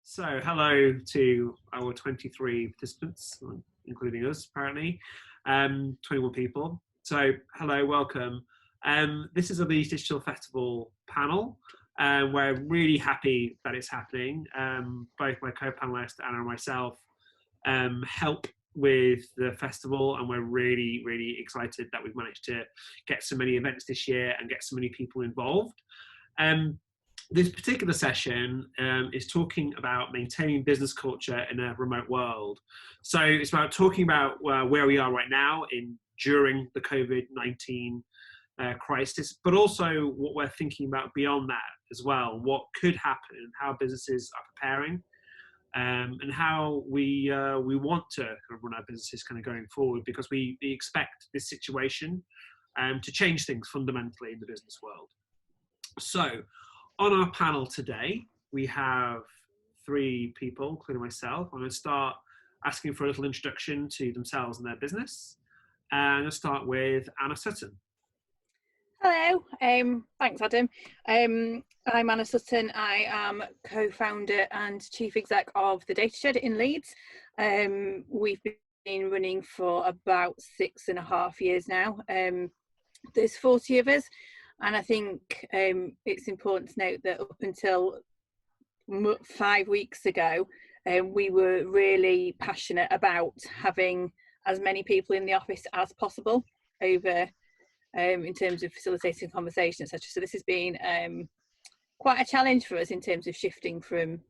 So, hello to our 23 participants, including us, apparently, 21 people. So, hello, welcome. This is a Leeds Digital Festival panel. We're really happy that it's happening. Both my co-panelists, Anna and myself, help with the festival, and we're really, really excited that we've managed to get so many events this year and get so many people involved. This particular session is talking about maintaining business culture in a remote world. So it's about talking about where we are right now during the COVID-19 crisis, but also what we're thinking about beyond that as well, what could happen, how businesses are preparing, and how we want to run our businesses kind of going forward, because we expect this situation to change things fundamentally in the business world. So, on our panel today, we have three people, including myself. I'm going to start asking for a little introduction to themselves and their business. And I'm going to start with Anna Sutton. Hello, thanks Adam. I'm Anna Sutton. I am co-founder and chief exec of the Data Shed in Leeds. We've been running for about 6.5 years now. There's 40 of us. And I think it's important to note that up until 5 weeks ago, we were really passionate about having as many people in the office as possible over in terms of facilitating conversation, etc. So this has been quite a challenge for us in terms of shifting from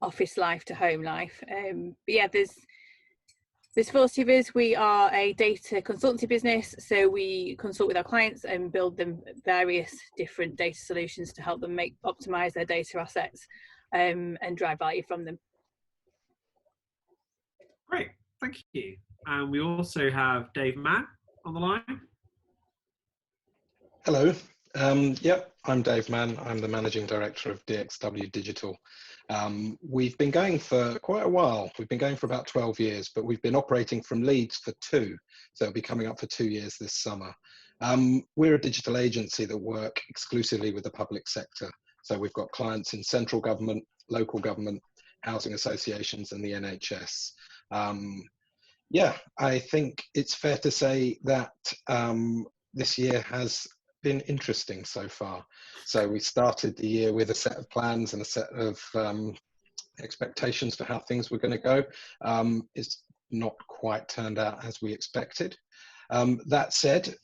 office life to home life. But yeah, there's 40 of us. We are a data consultancy business, so we consult with our clients and build them various different data solutions to help them optimize their data assets and drive value from them. Great, thank you. And we also have Dave Mann on the line. Hello. I'm Dave Mann. I'm the Managing Director of DXW Digital. We've been going for quite a while. We've been going for about 12 years, but we've been operating from Leeds for 2. So it'll be coming up for 2 years this summer. We're a digital agency that work exclusively with the public sector. So we've got clients in central government, local government, housing associations, and the NHS. I think it's fair to say that this year has been interesting so far. So we started the year with a set of plans and a set of expectations for how things were going to go. It's not quite turned out as we expected. That said,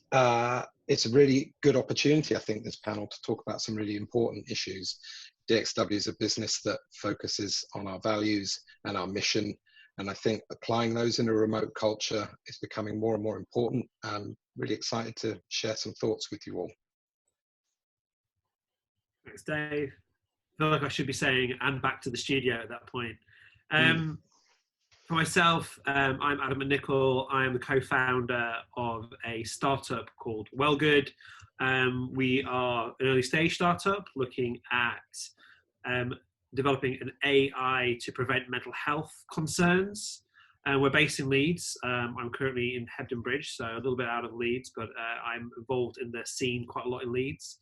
it's a really good opportunity, I think, this panel to talk about some really important issues. DXW is a business that focuses on our values and our mission, and I think applying those in a remote culture is becoming more and more important. I'm really excited to share some thoughts with you all. Thanks, Dave. I feel like I should be saying "and back to the studio" at that point. For myself, I'm Adam McNichol. I'm the co-founder of a startup called Wellgood. We are an early stage startup looking at developing an AI to prevent mental health concerns. We're based in Leeds. I'm currently in Hebden Bridge, so a little bit out of Leeds, but I'm involved in the scene quite a lot in Leeds.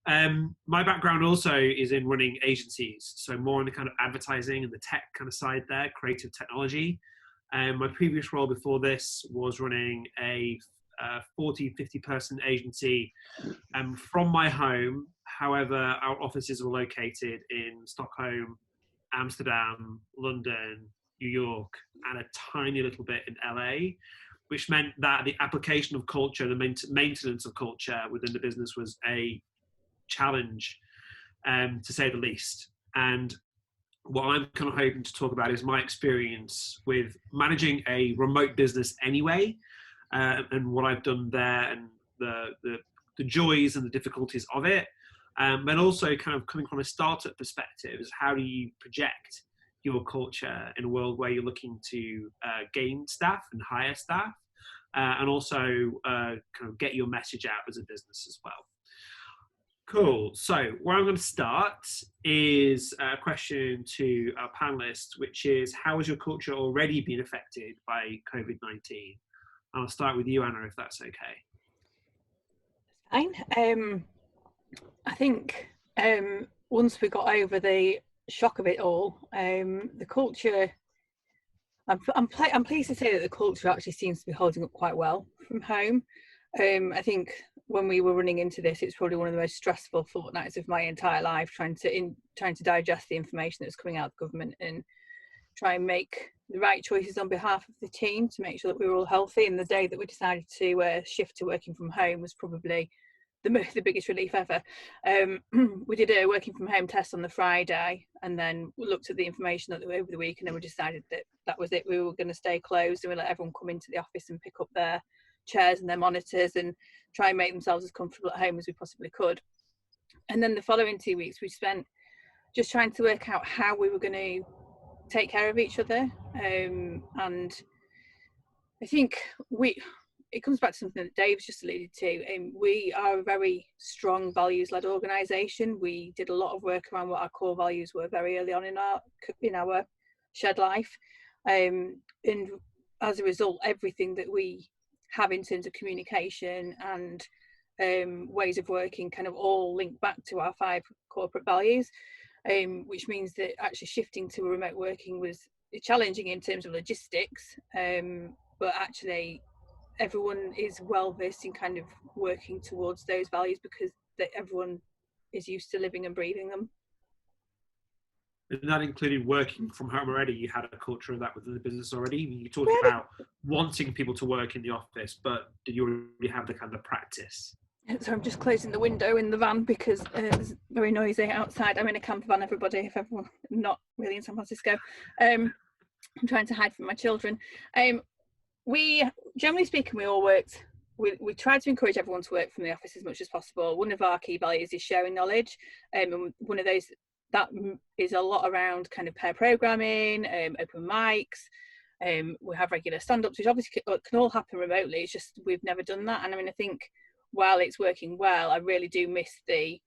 My background also is in running agencies, so more on the kind of advertising and the tech kind of side there, creative technology. My previous role before this was running a 40, 50 person agency from my home. However, our offices were located in Stockholm, Amsterdam, London, New York, and a tiny little bit in LA, which meant that the application of culture, the maintenance of culture within the business was a challenge, to say the least. And what I'm kind of hoping to talk about is my experience with managing a remote business anyway, and what I've done there, and the joys and the difficulties of it, but also kind of coming from a startup perspective, is how do you project your culture in a world where you're looking to gain staff and hire staff, and also kind of get your message out as a business as well. Cool. So where I'm going to start is a question to our panelists, which is, how has your culture already been affected by COVID-19? I'll start with you, Anna, if that's okay. Fine. I think once we got over the shock of it all, the culture, I'm pleased to say that the culture actually seems to be holding up quite well from home. I think when we were running into this, it's probably one of the most stressful fortnights of my entire life, trying to digest the information that's coming out of government and try and make the right choices on behalf of the team to make sure that we were all healthy. And the day that we decided to shift to working from home was probably the biggest relief ever. We did a working from home test on the Friday, and then we looked at the information over the week, and then we decided that that was it. We were going to stay closed, and we let everyone come into the office and pick up their chairs and their monitors and try and make themselves as comfortable at home as we possibly could. And then the following 2 weeks we spent just trying to work out how we were going to take care of each other. And I think it comes back to something that Dave's just alluded to. We are a very strong values-led organisation. We did a lot of work around what our core values were very early on in our shared life. And as a result, everything that we have in terms of communication and ways of working kind of all link back to our 5 corporate values, which means that actually shifting to remote working was challenging in terms of logistics, but actually everyone is well versed in kind of working towards those values because everyone is used to living and breathing them. And that included working from home already. You had a culture of that within the business already. You talked about wanting people to work in the office, but did you already have the kind of practice? So I'm just closing the window in the van because it's very noisy outside. I'm in a camper van, everybody, if everyone not really in San Francisco. I'm trying to hide from my children. We, generally speaking, we all worked. We tried to encourage everyone to work from the office as much as possible. One of our key values is sharing knowledge. And one of those that is a lot around kind of pair programming, open mics. We have regular stand-ups, which obviously can all happen remotely. It's just we've never done that. And I mean, I think while it's working well, I really do miss the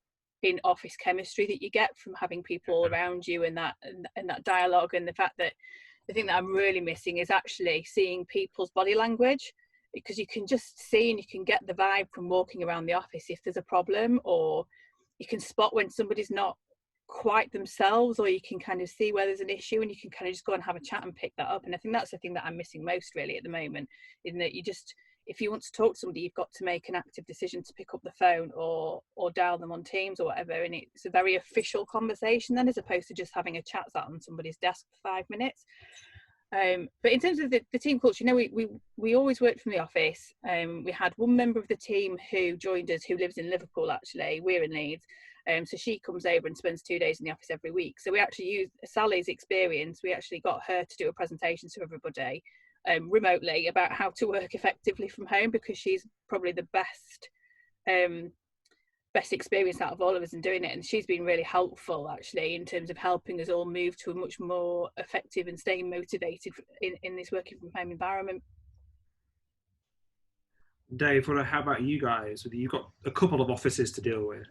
in-office chemistry that you get from having people all around you and that dialogue. And the fact that the thing that I'm really missing is actually seeing people's body language, because you can just see and you can get the vibe from walking around the office if there's a problem, or you can spot when somebody's not quite themselves, or you can kind of see where there's an issue and you can kind of just go and have a chat and pick that up. And I think that's the thing that I'm missing most really at the moment, is that you just, if you want to talk to somebody, you've got to make an active decision to pick up the phone or dial them on Teams or whatever, and it's a very official conversation then, as opposed to just having a chat sat on somebody's desk for 5 minutes. But in terms of the team culture, you know, we always worked from the office. We had one member of the team who joined us who lives in Liverpool, actually. We're in Leeds. So she comes over and spends 2 days in the office every week. So we actually used Sally's experience. We actually got her to do a presentation to everybody remotely about how to work effectively from home, because she's probably the best experience out of all of us in doing it. And she's been really helpful actually in terms of helping us all move to a much more effective and staying motivated in this working from home environment. Dave, how about you guys? You've got a couple of offices to deal with.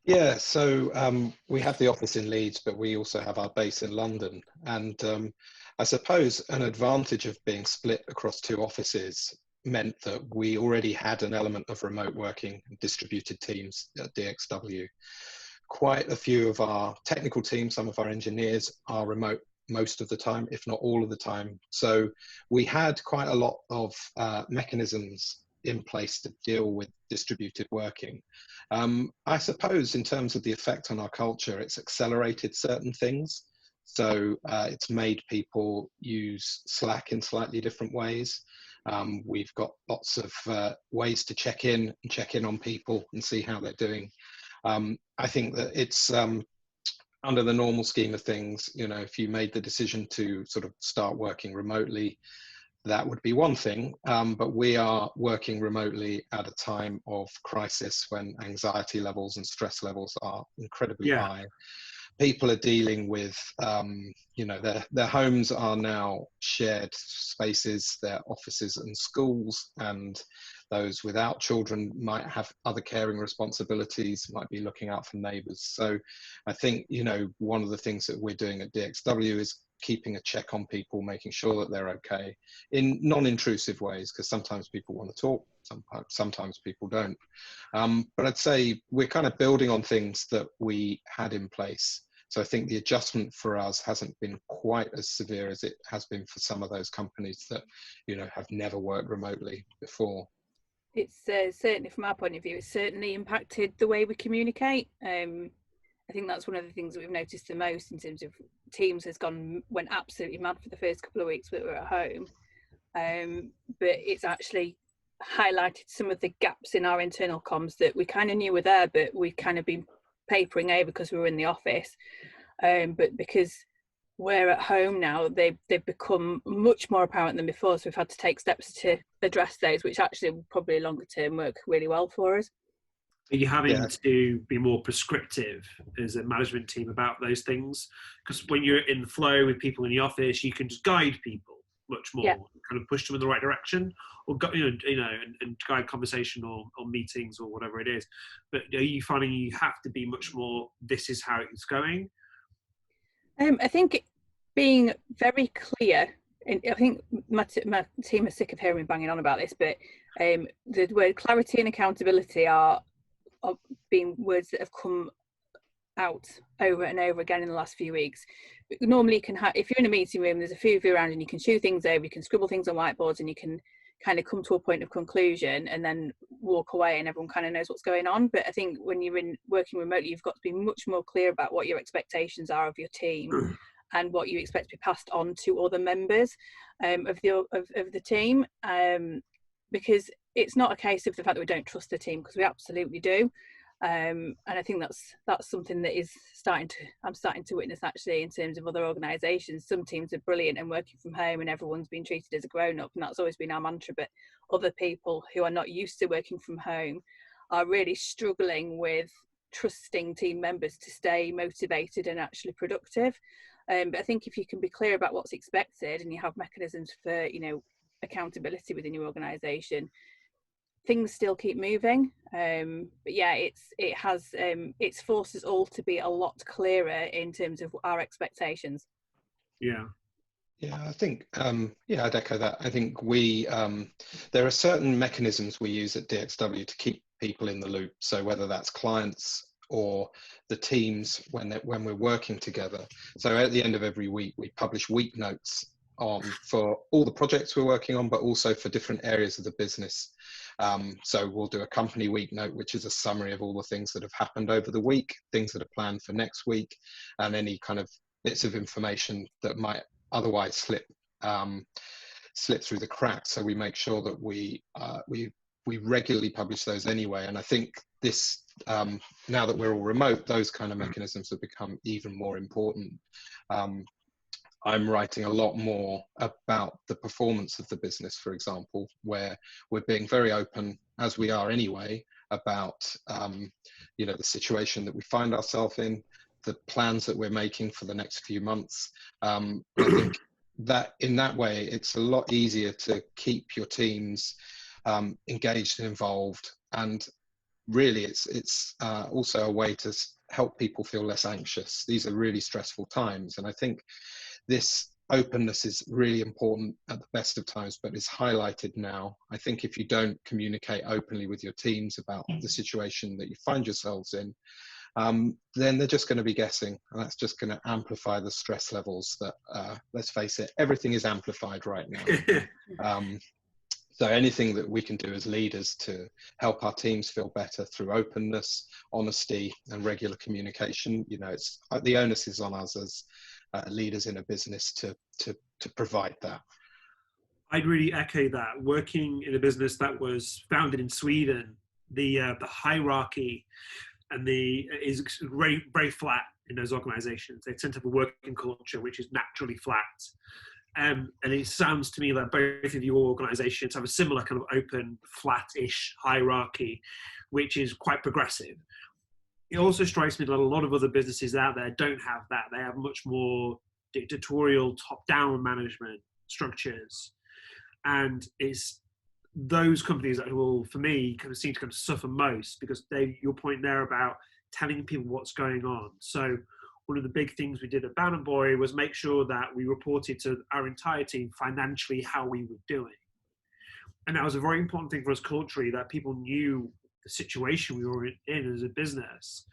Yeah, so we have the office in Leeds, but we also have our base in London. And I suppose an advantage of being split across 2 offices meant that we already had an element of remote working and distributed teams at DXW. Quite a few of our technical teams, some of our engineers are remote most of the time, if not all of the time. So we had quite a lot of mechanisms in place to deal with distributed working. I suppose in terms of the effect on our culture, it's accelerated certain things. So it's made people use Slack in slightly different ways. We've got lots of ways to check in on people and see how they're doing. I think that it's under the normal scheme of things, you know, if you made the decision to sort of start working remotely, that would be one thing, but we are working remotely at a time of crisis when anxiety levels and stress levels are incredibly high. People are dealing with, you know, their homes are now shared spaces, their offices and schools, and those without children might have other caring responsibilities, might be looking out for neighbours. So I think, you know, one of the things that we're doing at DXW is keeping a check on people, making sure that they're okay in non-intrusive ways, because sometimes people want to talk, sometimes people don't. But I'd say we're kind of building on things that we had in place So I think the adjustment for us hasn't been quite as severe as it has been for some of those companies that, have never worked remotely before. It's certainly, from our point of view, it's certainly impacted the way we communicate. I think that's one of the things that we've noticed the most in terms of Teams went absolutely mad for the first couple of weeks that we were at home. But it's actually highlighted some of the gaps in our internal comms that we kind of knew were there, but we've kind of been papering over because we were in the office. But because we're at home now, they've become much more apparent than before. So we've had to take steps to address those, which actually will probably longer term work really well for us. Are you having to be more prescriptive as a management team about those things? Because when you're in the flow with people in the office, you can just guide people much more, kind of push them in the right direction, or and guide conversation or meetings or whatever it is. But are you finding you have to be much more, this is how it's going? I think being very clear, and I think my team are sick of hearing me banging on about this, but the word clarity and accountability are being words that have come out over and over again in the last few weeks. Normally you can if you're in a meeting room, there's a few of you around and you can chew things over, you can scribble things on whiteboards, and you can kind of come to a point of conclusion and then walk away and everyone kind of knows what's going on. But I think when you're working remotely, you've got to be much more clear about what your expectations are of your team and what you expect to be passed on to other members of the team, because it's not a case of the fact that we don't trust the team, because we absolutely do. And I think that's something that I'm starting to witness actually in terms of other organisations. Some teams are brilliant and working from home and everyone's been treated as a grown-up, and that's always been our mantra. But other people who are not used to working from home are really struggling with trusting team members to stay motivated and actually productive. But I think if you can be clear about what's expected and you have mechanisms for accountability within your organisation, things still keep moving. But yeah, it's forced us all to be a lot clearer in terms of our expectations. Yeah, I think I'd echo that. I think there are certain mechanisms we use at DXW to keep people in the loop. So whether that's clients or the teams when we're working together. So at the end of every week, we publish week notes for all the projects we're working on, but also for different areas of the business. So we'll do a company week note, which is a summary of all the things that have happened over the week, things that are planned for next week, and any kind of bits of information that might otherwise slip through the cracks. So we make sure that we regularly publish those anyway. And I think this, now that we're all remote, those kind of mechanisms have become even more important. I'm writing a lot more about the performance of the business, for example, where we're being very open, as we are anyway, about the situation that we find ourselves in, the plans that we're making for the next few months. I think that in that way, it's a lot easier to keep your teams engaged and involved. And really, it's also a way to help people feel less anxious. These are really stressful times. And I think this openness is really important at the best of times, but is highlighted now. I think if you don't communicate openly with your teams about the situation that you find yourselves in, then they're just going to be guessing, and that's just going to amplify the stress levels that, let's face it, everything is amplified right now. So anything that we can do as leaders to help our teams feel better through openness, honesty, and regular communication, it's the onus is on us as leaders in a business to provide that. I'd really echo that. Working in a business that was founded in Sweden, the hierarchy and is very, very flat in those organizations. They tend to have a working culture which is naturally flat. And it sounds to me like both of your organizations have a similar kind of open, flat-ish hierarchy, which is quite progressive. It also strikes me that a lot of other businesses out there don't have that. They have much more dictatorial, top-down management structures. And it's those companies that will, for me, kind of seem to kind of suffer most, because your point there about telling people what's going on. So one of the big things we did at Bound & Buoy was make sure that we reported to our entire team financially how we were doing. And that was a very important thing for us culturally, that people knew the situation we were in as a business.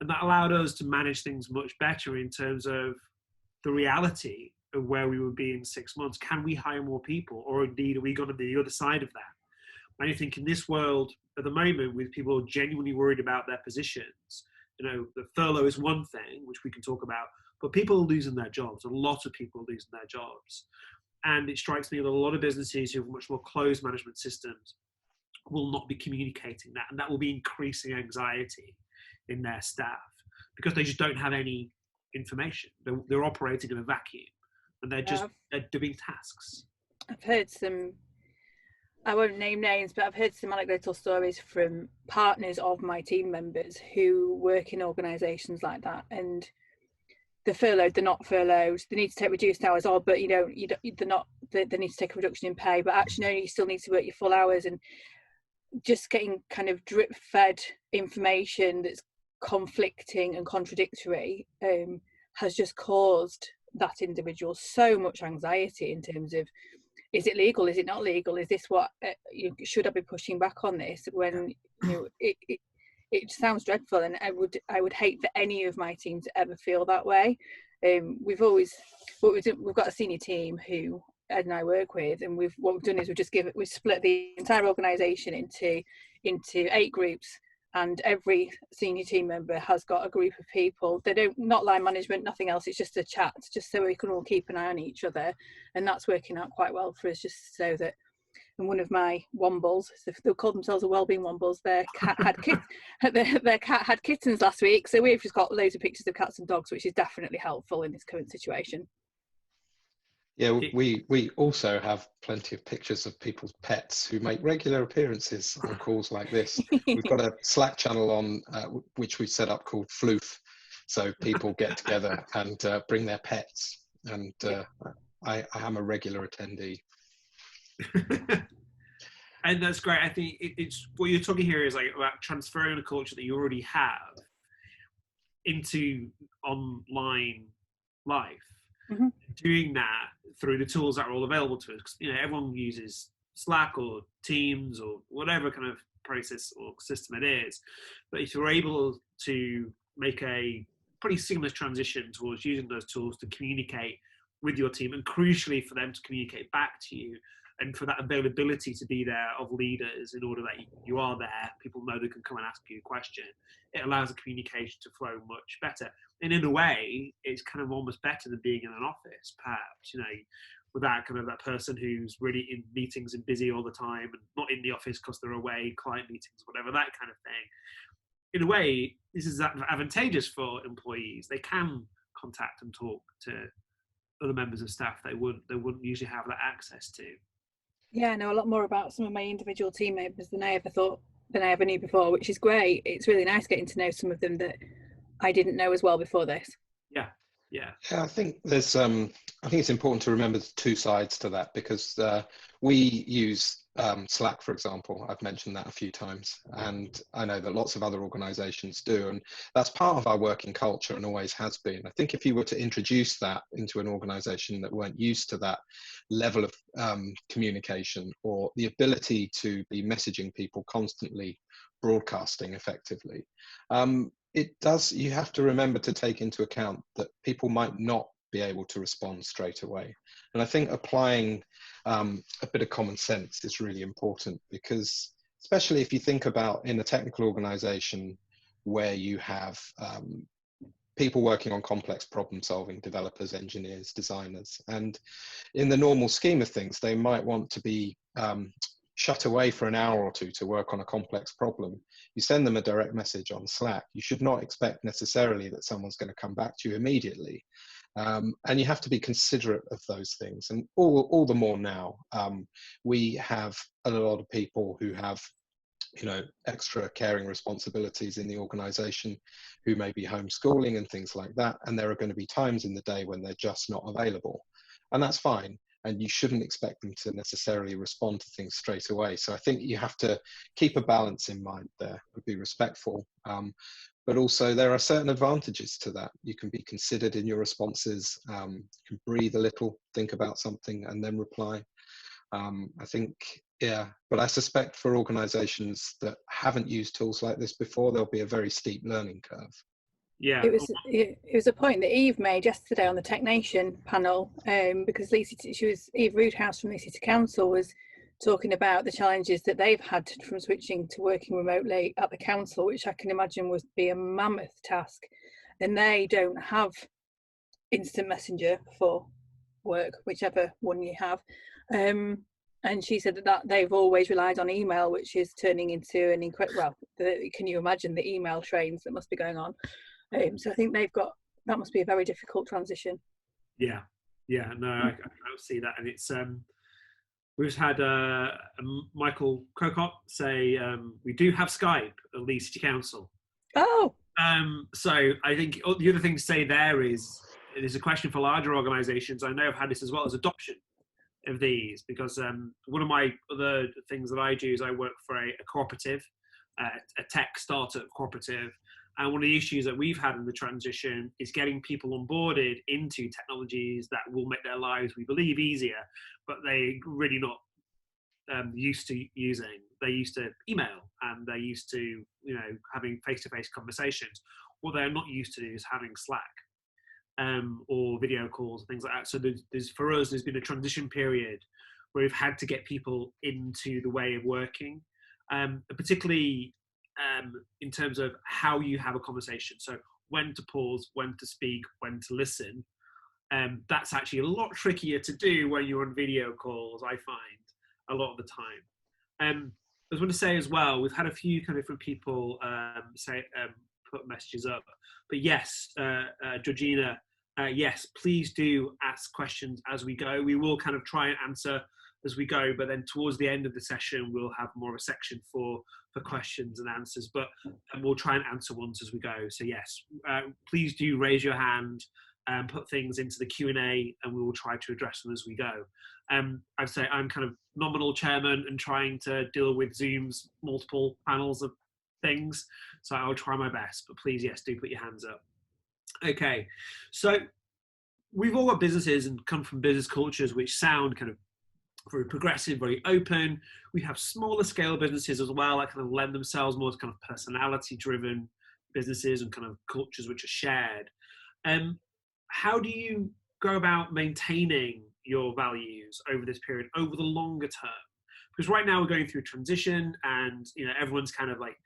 And that allowed us to manage things much better in terms of the reality of where we would be in 6 months. Can we hire more people, or indeed are we going to be the other side of that? And I think in this world at the moment, with people genuinely worried about their positions, the furlough is one thing, which we can talk about, but people are losing their jobs. A lot of people are losing their jobs. And it strikes me that a lot of businesses who have much more closed management systems will not be communicating that. And that will be increasing anxiety in their staff because they just don't have any information. They're operating in a vacuum and they're doing tasks. I've heard some, I won't name names, but I've heard some anecdotal stories from partners of my team members who work in organisations like that, and they're furloughed, they're not furloughed, they need to take reduced hours, but they need to take a reduction in pay, but actually no, you still need to work your full hours, and just getting kind of drip fed information that's conflicting and contradictory has just caused that individual so much anxiety in terms of, is it legal, is it not legal, is this what should I be pushing back on this, when it sounds dreadful, and I would hate for any of my team to ever feel that way. We've got a senior team who Ed and I work with, and what we've done is we've split the entire organisation into 8 groups, and every senior team member has got a group of people. They not line management, nothing else. It's just a chat, just so we can all keep an eye on each other, and that's working out quite well for us. Just so that, and one of my wombles, they call themselves a wellbeing wombles, their cat had kittens last week, so we've just got loads of pictures of cats and dogs, which is definitely helpful in this current situation. Yeah, we also have plenty of pictures of people's pets who make regular appearances on calls like this. We've got a Slack channel on which we set up called Floof, so people get together and bring their pets, and I am a regular attendee. And that's great. I think it's what you're talking here is like about transferring a culture that you already have into online life. Mm-hmm. Doing that through the tools that are all available to us. Everyone uses Slack or Teams or whatever kind of process or system it is. But if you're able to make a pretty seamless transition towards using those tools to communicate with your team, and crucially for them to communicate back to you, and for that availability to be there of leaders in order that you are there, people know they can come and ask you a question, it allows the communication to flow much better. And in a way, it's kind of almost better than being in an office, perhaps, with that kind of that person who's really in meetings and busy all the time and not in the office because they're away, client meetings, whatever, that kind of thing. In a way, this is advantageous for employees. They can contact and talk to other members of staff they wouldn't usually have that access to. Yeah, I know a lot more about some of my individual team members than I ever knew before, which is great. It's really nice getting to know some of them that I didn't know as well before this. Yeah. I think there's I think it's important to remember the 2 sides to that, because we use Slack, for example. I've mentioned that a few times, and I know that lots of other organizations do, and that's part of our working culture and always has been. I think if you were to introduce that into an organization that weren't used to that level of communication, or the ability to be messaging people constantly, broadcasting effectively, you have to remember to take into account that people might not be able to respond straight away. And I think applying a bit of common sense is really important, because especially if you think about in a technical organization where you have people working on complex problem solving, developers, engineers, designers, and in the normal scheme of things, they might want to be shut away for an hour or 2 to work on a complex problem. You send them a direct message on Slack. You should not expect necessarily that someone's going to come back to you immediately. And you have to be considerate of those things. And all the more now, we have a lot of people who have extra caring responsibilities in the organization, who may be homeschooling and things like that. And there are going to be times in the day when they're just not available. And that's fine. And you shouldn't expect them to necessarily respond to things straight away. So I think you have to keep a balance in mind there and be respectful. But also there are certain advantages to that. You can be considered in your responses, you can breathe a little, think about something and then reply. I think, but I suspect for organizations that haven't used tools like this before, there'll be a very steep learning curve. Yeah. It was a point that Eve made yesterday on the Tech Nation panel, because Eve Roodhouse from Leigh City Council was talking about the challenges that they've had from switching to working remotely at the council, which I can imagine would be a mammoth task. And they don't have instant messenger for work, whichever one you have. And she said that they've always relied on email, which is turning into an incredible, can you imagine the email trains that must be going on? So I think that must be a very difficult transition. Yeah, no, I see that. And it's, we've had Michael Crocott say, we do have Skype at Leigh City Council. Oh! So I think the other thing to say there is, it is a question for larger organisations. I know I've had this as well as adoption of these, because one of my other things that I do is I work for a cooperative, a tech startup cooperative, and one of the issues that we've had in the transition is getting people onboarded into technologies that will make their lives, we believe, easier, but they're really not used to using. They're used to email, and they're used to, having face-to-face conversations. What they're not used to is having Slack or video calls, things like that. So for us, there's been a transition period where we've had to get people into the way of working, particularly in terms of how you have a conversation. So when to pause, when to speak, when to listen. That's actually a lot trickier to do when you're on video calls, I find, a lot of the time. I was going to say as well, we've had a few kind of different people put messages up. But yes, Georgina, yes, please do ask questions as we go. We will kind of try and answer as we go, but then towards the end of the session, we'll have more of a section for questions and answers, but we'll try and answer ones as we go. So yes, please do raise your hand and put things into the Q&A, and we will try to address them as we go. I'd say I'm kind of nominal chairman and trying to deal with Zoom's multiple panels of things, so I'll try my best, but please, yes, do put your hands up. Okay, so we've all got businesses and come from business cultures which sound kind of very progressive, very open. We have smaller scale businesses as well that kind of lend themselves more to kind of personality driven businesses and kind of cultures which are shared. How do you go about maintaining your values over this period, over the longer term? Because right now we're going through a transition, and everyone's kind of like,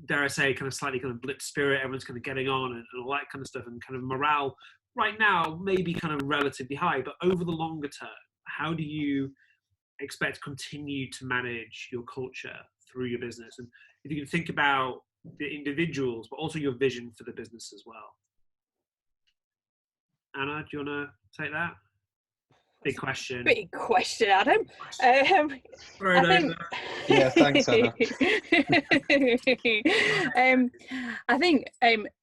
dare I say, kind of slightly kind of blip spirit. Everyone's kind of getting on and all that kind of stuff, and kind of morale right now may be kind of relatively high, but over the longer term, how do you expect to continue to manage your culture through your business? And if you can think about the individuals, but also your vision for the business as well. Anna, do you want to take that? Big question. Big question, Adam. Yeah, thanks, Anna. I think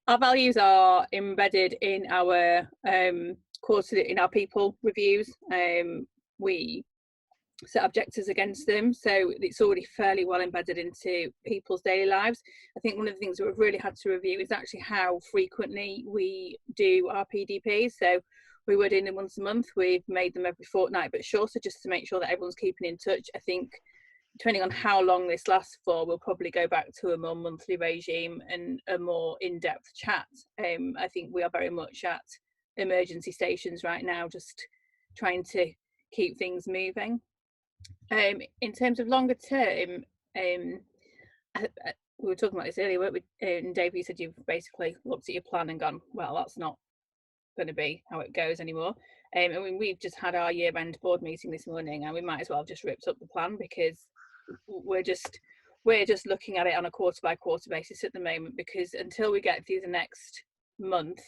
our values are embedded in our in our people reviews. We set objectives against them, so it's already fairly well embedded into people's daily lives. I think one of the things that we've really had to review is actually how frequently we do our PDPs. So we were doing them once a month. We've made them every fortnight, but shorter, just to make sure that everyone's keeping in touch. I think depending on how long this lasts for, we'll probably go back to a more monthly regime and a more in-depth chat. I think we are very much at emergency stations right now, just trying to keep things moving. In terms of longer term, we were talking about this earlier, weren't we? And Dave, you said you've basically looked at your plan and gone, well, that's not going to be how it goes anymore. I mean, we've just had our year-end board meeting this morning, and we might as well have just ripped up the plan, because we're just looking at it on a quarter-by-quarter basis at the moment, because until we get through the next month,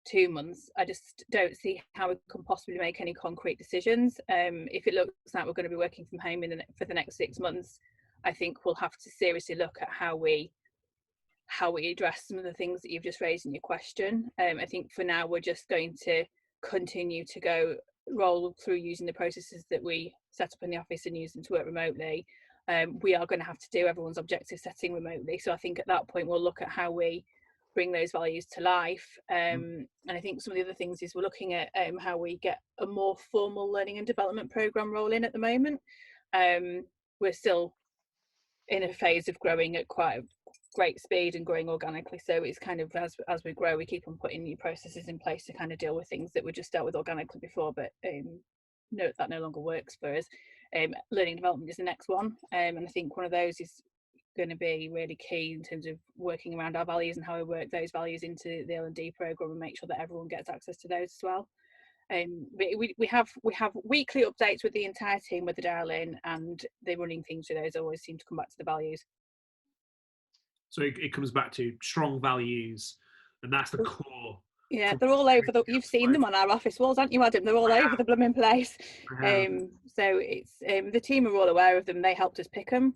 2 months, I just don't see how we can possibly make any concrete decisions. If it looks like we're going to be working from home for the next 6 months, I think we'll have to seriously look at how we address some of the things that you've just raised in your question. I think for now we're just going to continue to roll through using the processes that we set up in the office and use them to work remotely. We are going to have to do everyone's objective setting remotely, so I think at that point we'll look at how we bring those values to life. And I think some of the other things is we're looking at how we get a more formal learning and development program rolling at the moment. We're still in a phase of growing at quite great speed and growing organically. So it's kind of as we grow, we keep on putting new processes in place to kind of deal with things that we just dealt with organically before, but no, that no longer works for us. Learning development is the next one, and I think one of those is going to be really key in terms of working around our values and how we work those values into the L&D program and make sure that everyone gets access to those as well. We have weekly updates with the entire team with the dial-in, and the running themes for those always seem to come back to the values. So it comes back to strong values, and that's the core. Yeah, they're all over. You've seen them on our office walls, haven't you, Adam? They're all over the blooming place. So it's the team are all aware of them. They helped us pick them.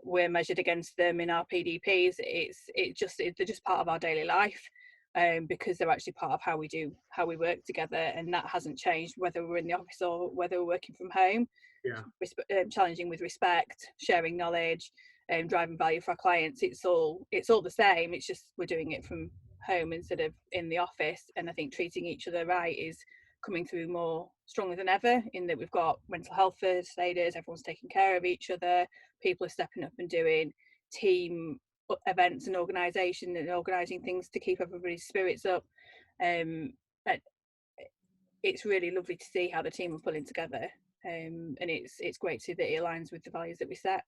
We're measured against them in our PDPs. They're just part of our daily life, because they're actually part of how we work together, and that hasn't changed whether we're in the office or whether we're working from home. Yeah, challenging with respect, sharing knowledge, driving value for our clients. It's all the same. It's just we're doing it from home instead of in the office, and I think treating each other right is coming through more strongly than ever, in that we've got mental health first aiders, everyone's taking care of each other, people are stepping up and doing team events and organising things to keep everybody's spirits up. It's really lovely to see how the team are pulling together, and it's great to see that it aligns with the values that we set.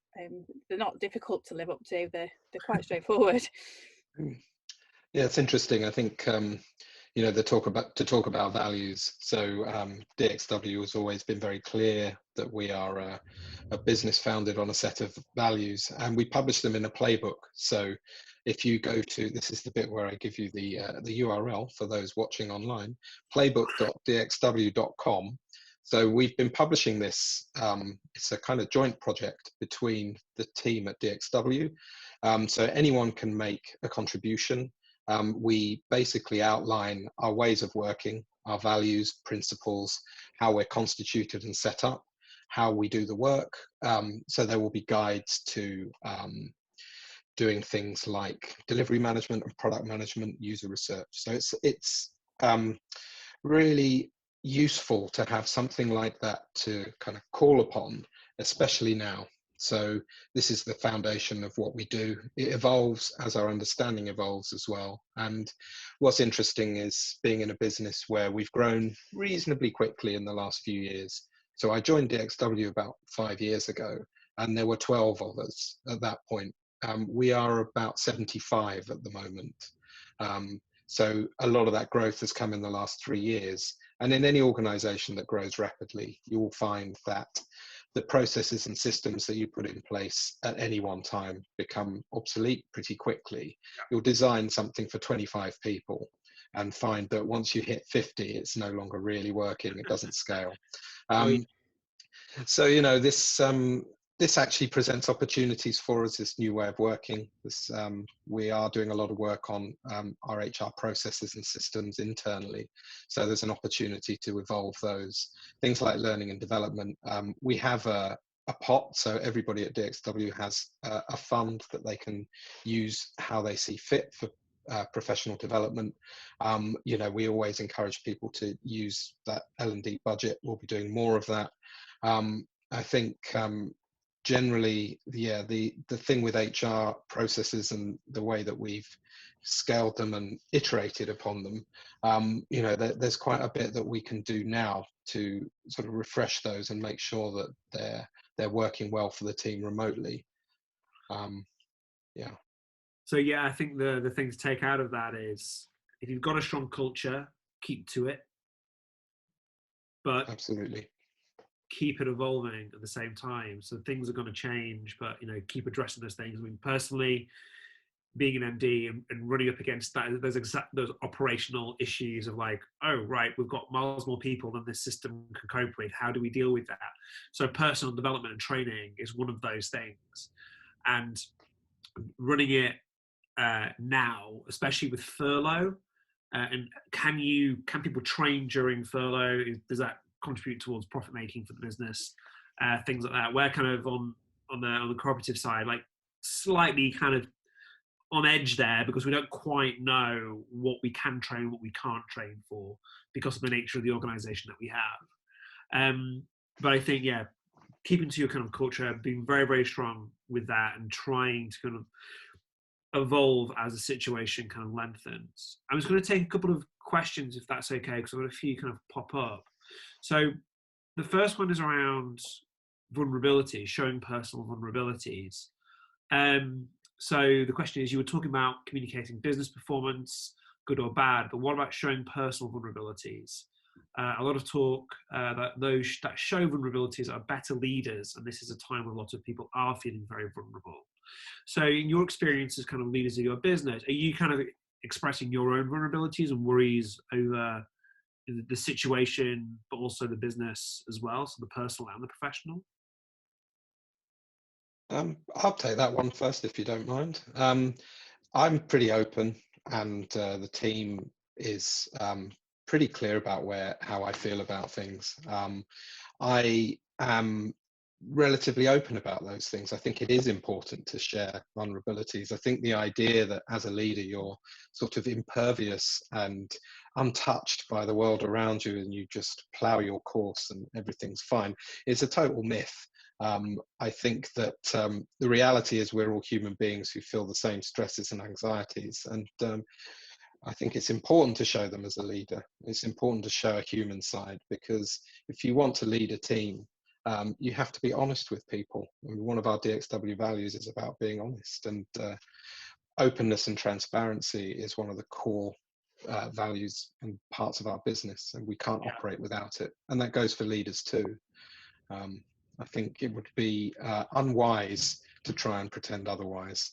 They're not difficult to live up to, they're quite straightforward. Yeah, it's interesting. I think they talk about values. So DXW has always been very clear that we are a business founded on a set of values, and we publish them in a playbook. So if you go to, this is the bit where I give you the URL for those watching online, playbook.dxw.com. So we've been publishing this. It's a kind of joint project between the team at DXW. So anyone can make a contribution. We basically outline our ways of working, our values, principles, how we're constituted and set up, how we do the work. So there will be guides to doing things like delivery management and product management, user research. So it's really useful to have something like that to kind of call upon, especially now. So this is the foundation of what we do. It evolves as our understanding evolves as well. And what's interesting is being in a business where we've grown reasonably quickly in the last few years. So I joined DXW about 5 years ago, and there were 12 of us at that point. We are about 75 at the moment. So a lot of that growth has come in the last 3 years. And in any organization that grows rapidly, you will find that the processes and systems that you put in place at any one time become obsolete pretty quickly. You'll design something for 25 people and find that once you hit 50, it's no longer really working. It doesn't scale. So, this actually presents opportunities for us, this new way of working. We are doing a lot of work on our HR processes and systems internally. So there's an opportunity to evolve those. Things like learning and development. We have a pot, so everybody at DXW has a fund that they can use how they see fit for professional development. We always encourage people to use that L&D budget. We'll be doing more of that. I think generally, the thing with HR processes and the way that we've scaled them and iterated upon them, there's quite a bit that we can do now to sort of refresh those and make sure that they're working well for the team remotely. So I think the thing to take out of that is, if you've got a strong culture, keep to it. But absolutely, keep it evolving at the same time. So things are going to change, but keep addressing those things. I mean, personally, being an MD and running up against that, those operational issues of like, oh right, we've got miles more people than this system can cope with. How do we deal with that? So personal development and training is one of those things, and running it now, especially with furlough. And can people train during furlough? Does that contribute towards profit making for the business? Things like that. We're kind of on the cooperative side, like slightly kind of on edge there, because we don't quite know what we can train, what we can't train for, because of the nature of the organisation that we have. But I think keeping to your kind of culture, being very, very strong with that, and trying to kind of evolve as the situation kind of lengthens. I'm just going to take a couple of questions, if that's okay, because I've got a few kind of pop up. So the first one is around vulnerability, showing personal vulnerabilities. So the question is, you were talking about communicating business performance, good or bad, but what about showing personal vulnerabilities? A lot of talk that those that show vulnerabilities are better leaders, and this is a time when a lot of people are feeling very vulnerable. So in your experience as kind of leaders of your business, are you kind of expressing your own vulnerabilities and worries over the situation, but also the business as well, so the personal and the professional? I'll take that one first, if you don't mind. I'm pretty open, and the team is pretty clear about how I feel about things. I am relatively open about those things. I think it is important to share vulnerabilities. I think the idea that as a leader you're sort of impervious and untouched by the world around you and you just plow your course and everything's fine is a total myth. I think that the reality is we're all human beings who feel the same stresses and anxieties, and I think it's important to show them as a leader. It's important to show a human side, because if you want to lead a team, you have to be honest with people. And one of our DXW values is about being honest, and openness and transparency is one of the core values and parts of our business, and we can't operate without it. And that goes for leaders too. I think it would be unwise to try and pretend otherwise.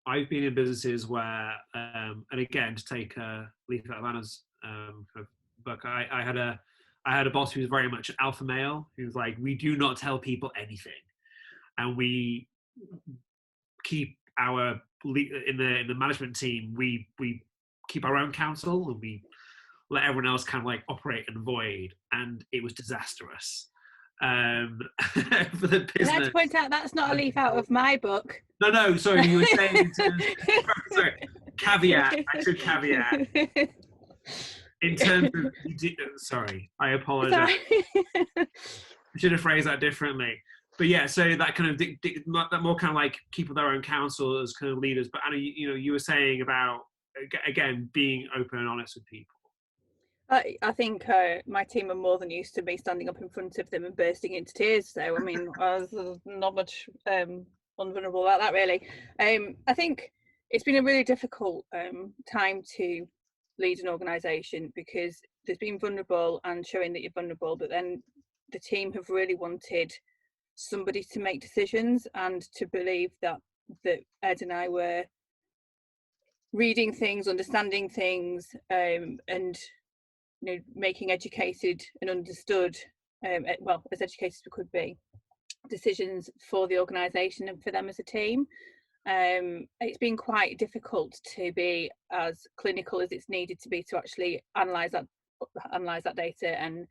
I've been in businesses where, and again, to take a leaf out of Anna's kind of book, I had a boss who was very much an alpha male, who was like, we do not tell people anything, and we keep our in the management team, we keep our own counsel, and we let everyone else kind of like operate and void, and it was disastrous. For the business. Let's point out that's not a leaf out of my book. No, sorry, you were saying sorry, caveat. I should caveat. In terms of, sorry, I apologize. I should have phrased that differently. But yeah, so that kind of that more kind of like keeping their own counsel as kind of leaders. But Anna, you were saying about, again, being open and honest with people. I think my team are more than used to me standing up in front of them and bursting into tears. So, I mean, I was not much unvulnerable about that, really. I think it's been a really difficult time to lead an organisation, because there's been vulnerable and showing that you're vulnerable, but then the team have really wanted somebody to make decisions and to believe that Ed and I were reading things, understanding things, and making educated and understood, well, as educated as we could be, decisions for the organisation and for them as a team. It's been quite difficult to be as clinical as it's needed to be to actually analyse that data and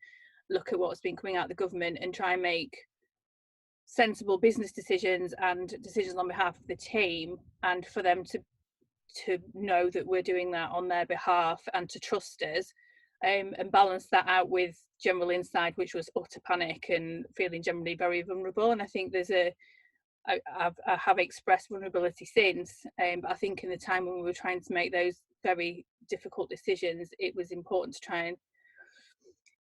look at what's been coming out of the government and try and make sensible business decisions and decisions on behalf of the team, and for them to know that we're doing that on their behalf and to trust us. And balance that out with general inside, which was utter panic and feeling generally very vulnerable. And I think I have expressed vulnerability since, but I think in the time when we were trying to make those very difficult decisions, it was important to try and,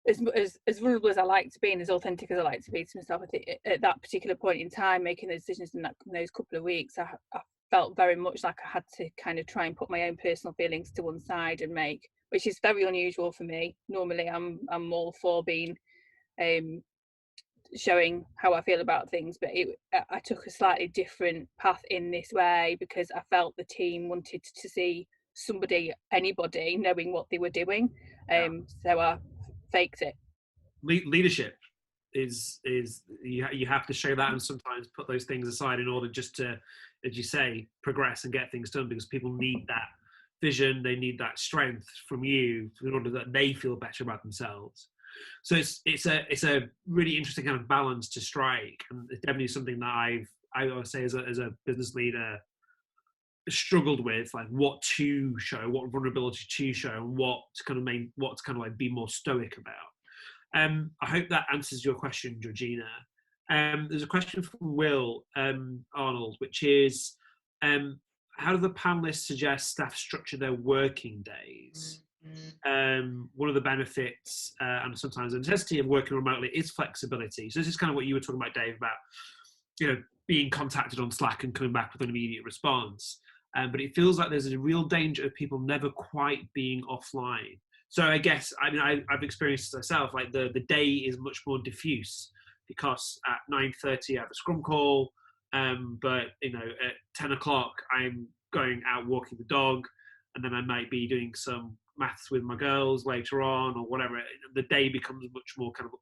as vulnerable as I like to be and as authentic as I like to be to myself, I think at that particular point in time, making those decisions in those couple of weeks, I felt very much like I had to kind of try and put my own personal feelings to one side and make, which is very unusual for me. Normally I'm all for being showing how I feel about things, but I took a slightly different path in this way because I felt the team wanted to see anybody knowing what they were doing. So I faked it. Leadership is you have to show that, and sometimes put those things aside in order just to, as you say, progress and get things done, because people need that vision, they need that strength from you in order that they feel better about themselves. So it's a really interesting kind of balance to strike, and it's definitely something that I would say as a business leader struggled with, like what to show, what vulnerability to show, and what to kind of like be more stoic about. I hope that answers your question, Georgina. There's a question from Will Arnold, which is, how do the panelists suggest staff structure their working days? One of the benefits and sometimes the necessity of working remotely is flexibility. So this is kind of what you were talking about, Dave, about being contacted on Slack and coming back with an immediate response. But it feels like there's a real danger of people never quite being offline. So I guess, I've experienced this myself, like the day is much more diffuse because at 9:30 I have a scrum call, but at 10 o'clock I'm going out walking the dog, and then I might be doing some maths with my girls later on or whatever. The day becomes much more kind of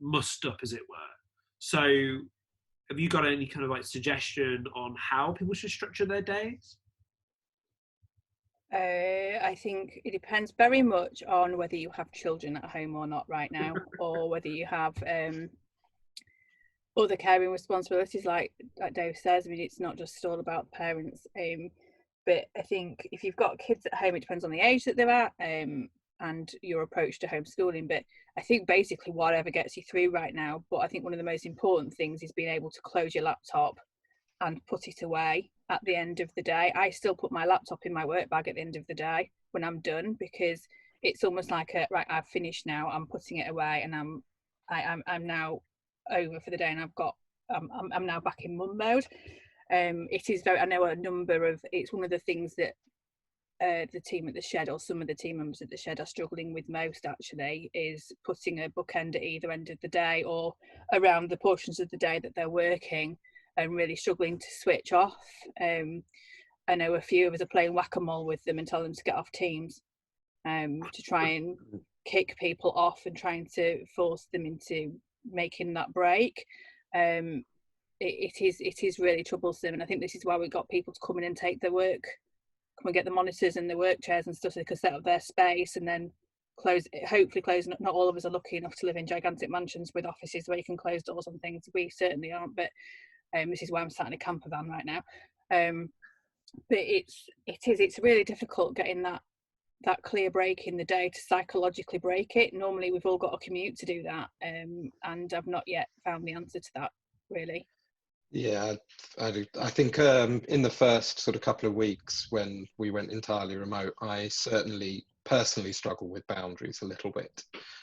mussed up, as it were. So have you got any kind of like suggestion on how people should structure their days? I think it depends very much on whether you have children at home or not right now, or whether you have other caring responsibilities, like Dave says. I mean, it's not just all about parents. But I think if you've got kids at home, it depends on the age that they're at and your approach to homeschooling. But I think basically whatever gets you through right now. But I think one of the most important things is being able to close your laptop and put it away at the end of the day. I still put my laptop in my work bag at the end of the day when I'm done, because it's almost like right, I've finished now, I'm putting it away, and I'm now over for the day, and I'm now back in mum mode. It is very, I know it's one of the things that the team at the shed, or some of the team members at the shed, are struggling with most, actually, is putting a bookend at either end of the day or around the portions of the day that they're working, and really struggling to switch off. I know a few of us are playing whack-a-mole with them and telling them to get off Teams to try and kick people off and trying to force them into making that break. It is really troublesome, and I think this is why we got people to come in and take their work, come and get the monitors and the work chairs and stuff, so they could set up their space and then hopefully close. Not all of us are lucky enough to live in gigantic mansions with offices where you can close doors on things. We certainly aren't, but this is why I'm sat in a camper van right now. But it's really difficult getting that clear break in the day to psychologically break it. Normally we've all got a commute to do that, and I've not yet found the answer to that, really. Yeah, I do. I think in the first sort of couple of weeks when we went entirely remote, I certainly personally struggle with boundaries a little bit.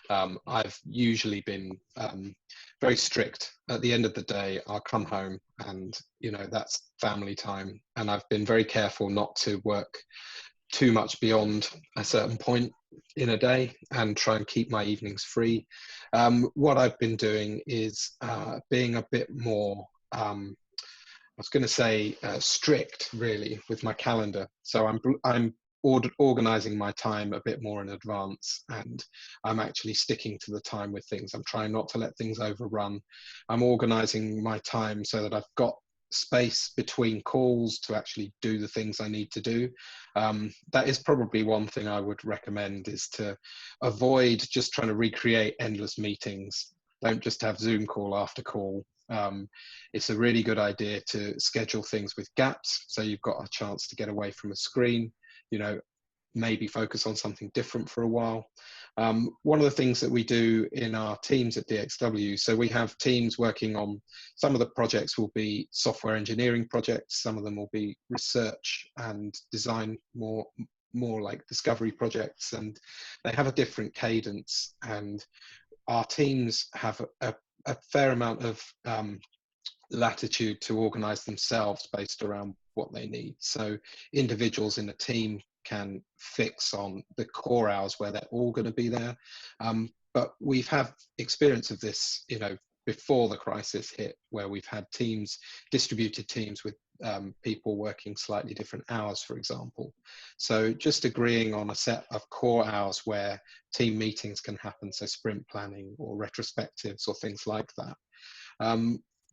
I've usually been very strict. At the end of the day, I'll come home and, that's family time. And I've been very careful not to work too much beyond a certain point in a day and try and keep my evenings free. What I've been doing is being a bit more, I was going to say strict, really, with my calendar. So I'm organizing my time a bit more in advance, and I'm actually sticking to the time with things. I'm trying not to let things overrun. I'm organizing my time so that I've got space between calls to actually do the things I need to do. That is probably one thing I would recommend, is to avoid just trying to recreate endless meetings. Don't just have Zoom call after call. It's a really good idea to schedule things with gaps, so you've got a chance to get away from a screen, maybe focus on something different for a while. One of the things that we do in our teams at DXW, so we have teams working on, some of the projects will be software engineering projects, some of them will be research and design, more like discovery projects, and they have a different cadence, and our teams have a fair amount of latitude to organize themselves based around what they need. So individuals in a team can fix on the core hours where they're all going to be there. But we've had experience of this, before the crisis hit, where we've had teams, distributed teams with people working slightly different hours, for example. So just agreeing on a set of core hours where team meetings can happen, so sprint planning or retrospectives or things like that.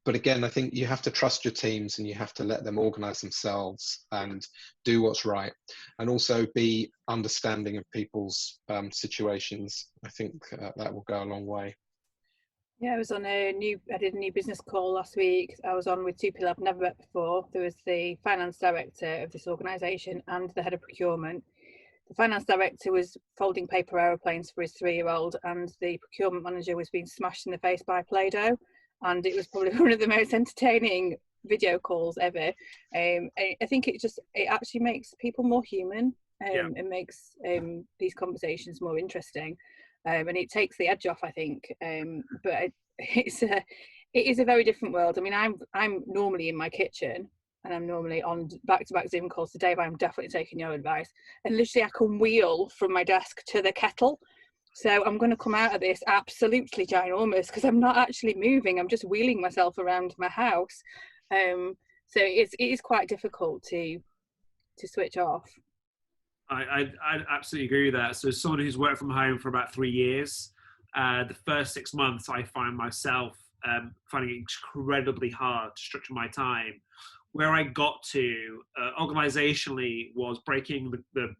But again, I think you have to trust your teams and you have to let them organize themselves and do what's right, and also be understanding of people's situations. I think that will go a long way. Yeah, I did a new business call last week. I was on with two people I've never met before. There was the finance director of this organisation and the head of procurement. The finance director was folding paper aeroplanes for his 3-year-old, and the procurement manager was being smashed in the face by Play-Doh. and it was probably one of the most entertaining video calls ever. I think it actually makes people more human. It makes these conversations more interesting, and it takes the edge off, I think. But it is a very different world. I mean, I'm normally in my kitchen, and I'm normally on back-to-back Zoom calls today, but I'm definitely taking your advice. And literally, I can wheel from my desk to the kettle. So I'm going to come out of this absolutely ginormous because I'm not actually moving. I'm just wheeling myself around my house. So it is quite difficult to switch off. I absolutely agree with that. So as someone who's worked from home for about 3 years, the first 6 months I find myself finding it incredibly hard to structure my time. Where I got to organizationally was breaking the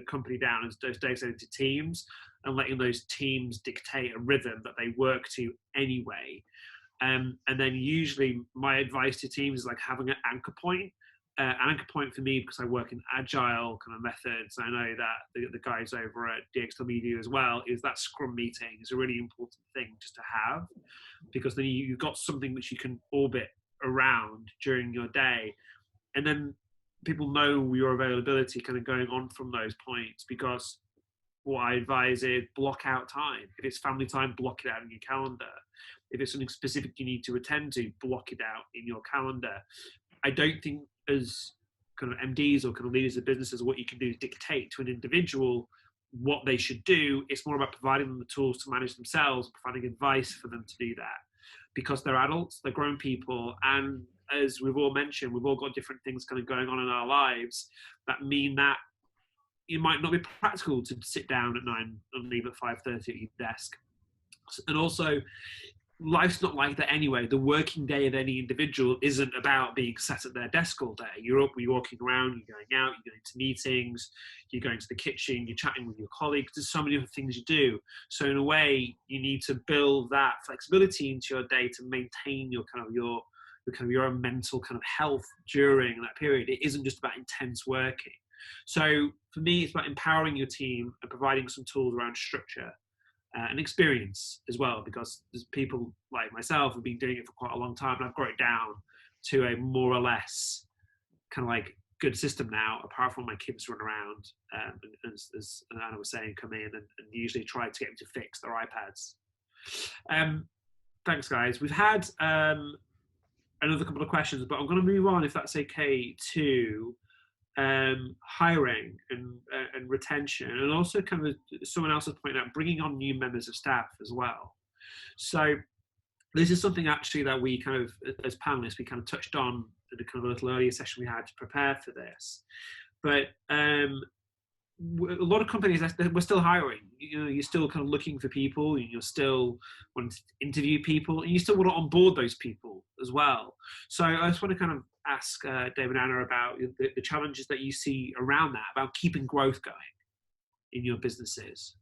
company down into those designated teams and letting those teams dictate a rhythm that they work to anyway. And then usually my advice to teams is like having an anchor point. An anchor point for me, because I work in agile kind of methods, I know that the guys over at DXW do as well, is that scrum meeting is a really important thing just to have, because then you've got something which you can orbit around during your day. And then people know your availability kind of going on from those points, because what I advise is block out time. If it's family time, block it out in your calendar. If it's something specific you need to attend to, block it out in your calendar. I don't think as kind of MDs or kind of leaders of businesses, what you can do is dictate to an individual what they should do. It's more about providing them the tools to manage themselves, providing advice for them to do that, because they're adults, they're grown people. And as we've all mentioned, we've all got different things kind of going on in our lives that mean that it might not be practical to sit down at 9 and leave at 5:30 at your desk. And also, life's not like that anyway. The working day of any individual isn't about being sat at their desk all day. You're walking around, you're going out, you're going to meetings, you're going to the kitchen, you're chatting with your colleagues. There's so many other things you do. So in a way, you need to build that flexibility into your day to maintain your own mental kind of health during that period. It isn't just about intense working. So for me, it's about empowering your team and providing some tools around structure. And experience as well, because there's people like myself who've been doing it for quite a long time, and I've got it down to a more or less kind of like good system now, apart from my kids run around and as Anna was saying, come in and usually try to get them to fix their iPads. Thanks, guys. We've had another couple of questions, but I'm going to move on, if that's okay, to hiring and retention, and also kind of someone else has pointed out bringing on new members of staff as well. So this is something actually that we kind of, as panelists, we kind of touched on in the kind of a little earlier session we had to prepare for this. But a lot of companies, we're still hiring. You know, you're still kind of looking for people, and you're still wanting to interview people, and you still want to onboard those people as well. So I just want to kind of ask David and Anna about the challenges that you see around that, about keeping growth going in your businesses.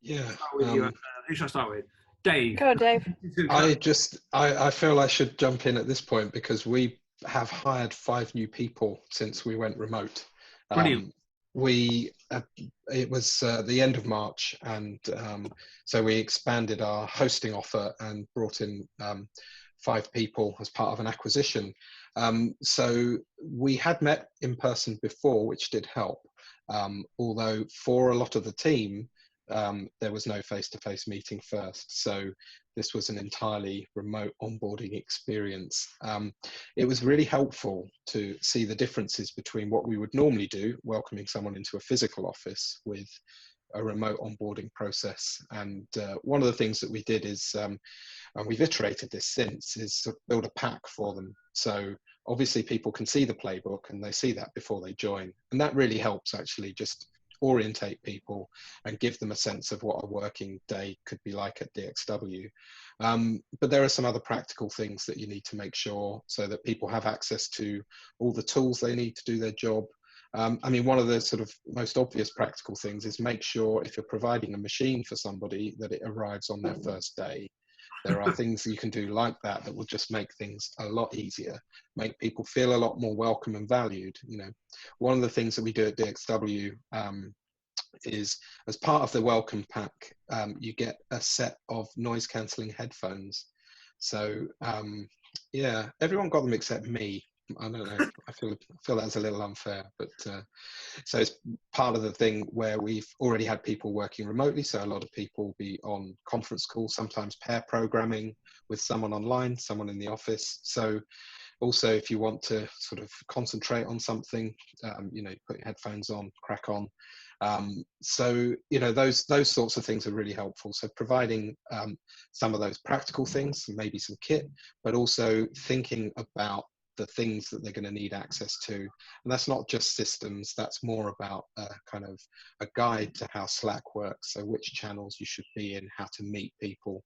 Yeah. Who should I start with? Dave. Go on, Dave. I feel I should jump in at this point, because we have hired 5 new people since we went remote. Brilliant. It was the end of March, and so we expanded our hosting offer and brought in 5 people as part of an acquisition. So we had met in person before, which did help. Although for a lot of the team, there was no face-to-face meeting first. So this was an entirely remote onboarding experience. It was really helpful to see the differences between what we would normally do, welcoming someone into a physical office, with a remote onboarding process. And one of the things that we did is, and we've iterated this since, is to build a pack for them. So obviously people can see the playbook and they see that before they join. And that really helps actually just orientate people and give them a sense of what a working day could be like at DXW. But there are some other practical things that you need to make sure, so that people have access to all the tools they need to do their job. I mean, one of the sort of most obvious practical things is make sure, if you're providing a machine for somebody, that it arrives on their first day. There are things that you can do like that that will just make things a lot easier, make people feel a lot more welcome and valued. You know, one of the things that we do at DXW is, as part of the welcome pack, you get a set of noise cancelling headphones. So yeah, everyone got them except me. I don't know. I feel that's a little unfair, but so it's part of the thing where we've already had people working remotely. So a lot of people will be on conference calls, sometimes pair programming with someone online, someone in the office. So also, if you want to sort of concentrate on something, you know, put your headphones on, crack on. So, you know, those sorts of things are really helpful. So providing some of those practical things, maybe some kit, but also thinking about the things that they're going to need access to. And that's not just systems, that's more about kind of a guide to how Slack works. So which channels you should be in, how to meet people.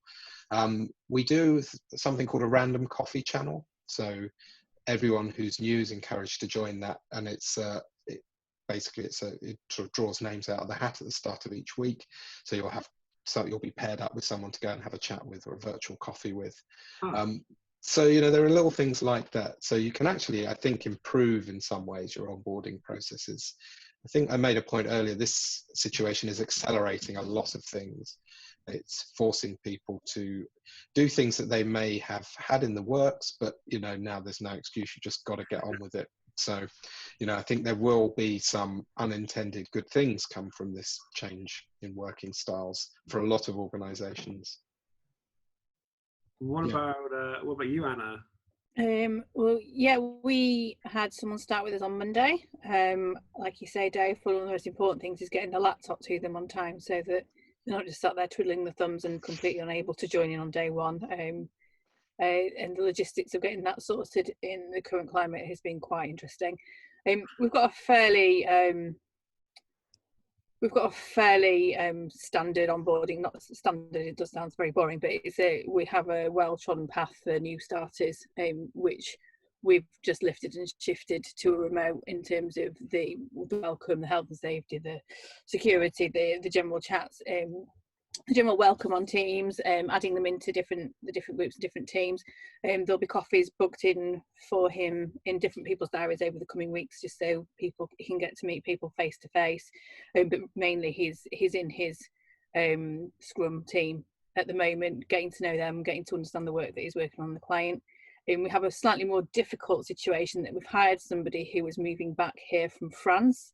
We do something called a random coffee channel. So everyone who's new is encouraged to join that. And it's basically it sort of draws names out of the hat at the start of each week. So you'll be paired up with someone to go and have a chat with or a virtual coffee with. So, you know, there are little things like that. So you can actually, I think, improve in some ways your onboarding processes. I think I made a point earlier, this situation is accelerating a lot of things. It's forcing people to do things that they may have had in the works, but, you know, now there's no excuse. You just got to get on with it. So, you know, I think there will be some unintended good things come from this change in working styles for a lot of organizations. What about you, Anna? Well, yeah, we had someone start with us on Monday. Like you say, Dave, one of the most important things is getting the laptop to them on time so that they're not just sat there twiddling the thumbs and completely unable to join in on day one. And the logistics of getting that sorted in the current climate has been quite interesting. We've got a fairly standard onboarding. Not standard, it does sound very boring, but we have a well-trodden path for new starters, which we've just lifted and shifted to a remote in terms of the welcome, the health and safety, the security, the general chats, the general welcome on Teams, adding them into the different groups and different teams. There'll be coffees booked in for him in different people's diaries over the coming weeks, just so he can get to meet people face to face. But mainly he's in his Scrum team at the moment, getting to know them, getting to understand the work that he's working on the client. And we have a slightly more difficult situation that we've hired somebody who was moving back here from France.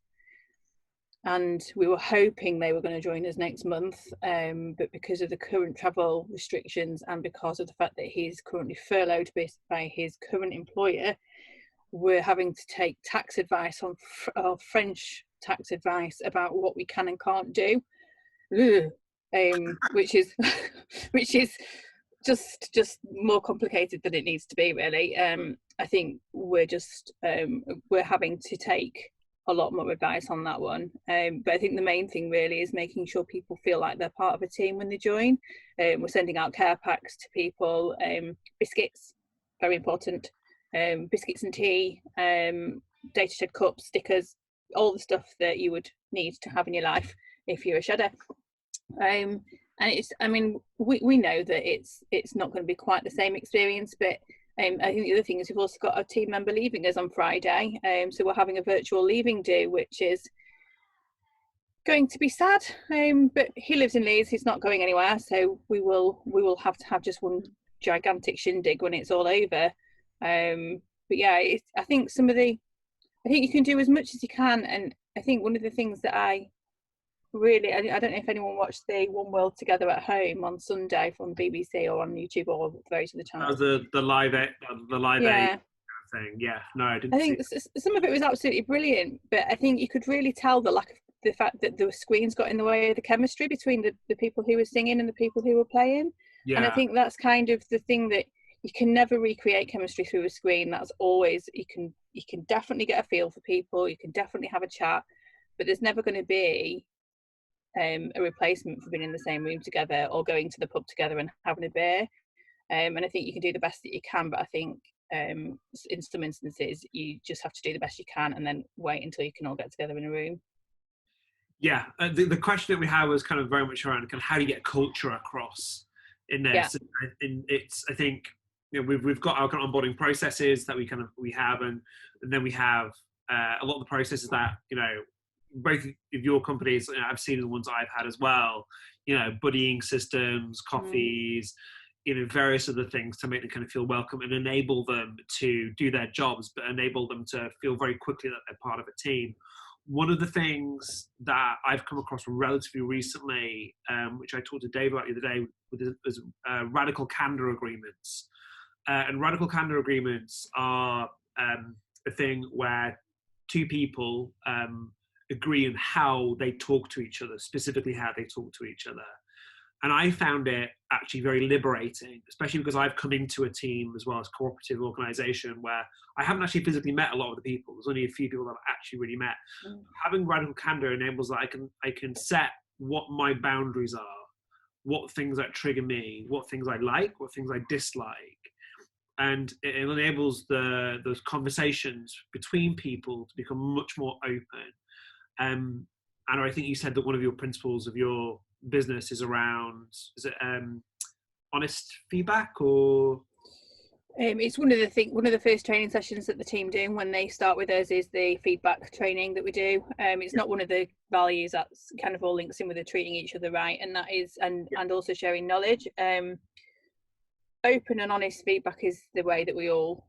And we were hoping they were going to join us next month, but because of the current travel restrictions and because of the fact that he's currently furloughed by his current employer, we're having to take tax advice on French tax advice about what we can and can't do, which is just more complicated than it needs to be, really. I think we're having to take a lot more advice on that one, but I think the main thing really is making sure people feel like they're part of a team when they join. We're sending out care packs to people, biscuits, very important, biscuits and tea, Datashed cups, stickers, all the stuff that you would need to have in your life if you're a shedder. And we know that it's not going to be quite the same experience, but I think the other thing is we've also got a team member leaving us on Friday, so we're having a virtual leaving do, which is going to be sad, but he lives in Leeds, he's not going anywhere, so we will have to have just one gigantic shindig when it's all over. But yeah, I think you can do as much as you can, and I think one of the things that I don't know if anyone watched the One World Together at Home on Sunday from BBC or on YouTube or various other channels. That was the live yeah. thing. Yeah, no, I didn't. I think some of it was absolutely brilliant, but I think you could really tell the fact that the screens got in the way of the chemistry between the people who were singing and the people who were playing. Yeah. And I think that's kind of the thing, that you can never recreate chemistry through a screen. That's always, you can definitely get a feel for people, you can definitely have a chat, but there's never going to be a replacement for being in the same room together or going to the pub together and having a beer. And I think you can do the best that you can, but I think in some instances you just have to do the best you can and then wait until you can all get together in a room. Yeah, the question that we had was kind of very much around kind of how do you get culture across in this. Yeah. And I think, you know, we've got our kind of onboarding processes that we have, and then we have a lot of the processes that, you know, both of your companies, you know, I've seen the ones I've had as well, you know, buddying systems, coffees, various other things to make them kind of feel welcome and enable them to do their jobs, but enable them to feel very quickly that they're part of a team. One of the things that I've come across relatively recently, which I talked to Dave about the other day, was radical candor agreements. And radical candor agreements are a thing where two people agree on how they talk to each other, specifically how they talk to each other. And I found it actually very liberating, especially because I've come into a team as well as cooperative organisation where I haven't actually physically met a lot of the people. There's only a few people that I've actually really met. Having radical candor enables that I can set what my boundaries are, what things that trigger me, what things I like, what things I dislike. And it enables those conversations between people to become much more open. And I think you said that one of your principles of your business is around, is it honest feedback, or it's one of the first training sessions that the team do when they start with us is the feedback training that we do. It's not one of the values that's kind of all links in with the treating each other right, and that is and also sharing knowledge. Open and honest feedback is the way that we all